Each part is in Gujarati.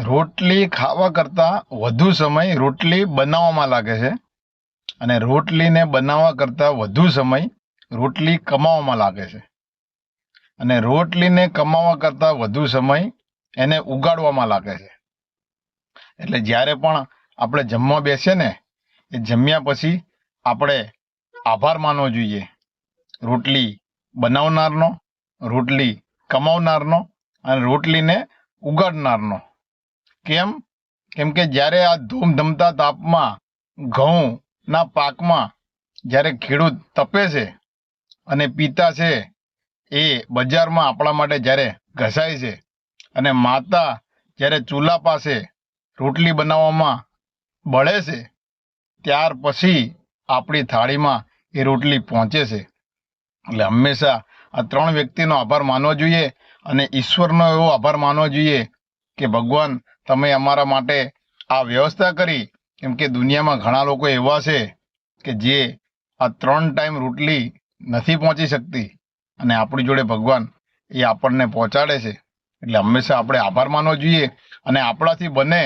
રોટલી ખાવા કરતાં વધુ સમય રોટલી બનાવવામાં લાગે છે અને રોટલીને બનાવવા કરતાં વધુ સમય રોટલી કમાવામાં લાગે છે અને રોટલીને કમાવા કરતાં વધુ સમય એને ઉગાડવામાં લાગે છે. એટલે જ્યારે પણ આપણે જમવા બેસીએ ને એ જમ્યા પછી આપણે આભાર માનવો જોઈએ રોટલી બનાવનારનો, રોટલી કમાવનારનો અને રોટલીને ઉગાડનારનો. કેમ કે જ્યારે આ ધૂમધમતા તાપમાં ઘઉંના પાકમાં જ્યારે ખેડૂત તપે છે અને પિતા છે એ બજારમાં આપણા માટે જ્યારે ઘસાય છે અને માતા જ્યારે ચૂલા પાસે રોટલી બનાવવામાં બળે છે ત્યાર પછી આપણી થાળીમાં એ રોટલી પહોંચે છે. એટલે હંમેશા આ ત્રણ વ્યક્તિનો આભાર માનવો જોઈએ અને ઈશ્વરનો એવો આભાર માનવો જોઈએ કે ભગવાન તમે અમારા માટે આ વ્યવસ્થા કરી. કેમ કે દુનિયામાં ઘણા લોકો એવા છે કે જે આ 3 ટાઈમ રોટલી નથી પહોંચી શકતી અને આપણી જોડે ભગવાન એ આપણને પહોંચાડે છે. એટલે હંમેશા આપણે આભાર માનવો જોઈએ અને આપણાથી બને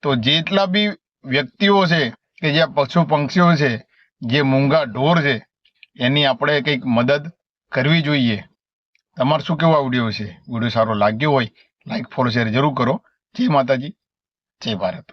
તો જેટલા બી વ્યક્તિઓ છે કે જે પશુ પંક્ષીઓ છે, જે મૂંગા ઢોર છે, એની આપણે કંઈક મદદ કરવી જોઈએ. તમારે શું કેવું આ વિડીયો છે? વિડીયો સારો લાગ્યો હોય લાઈક ફોલો શેર જરૂર કરો. જય માતાજી, જય ભારત.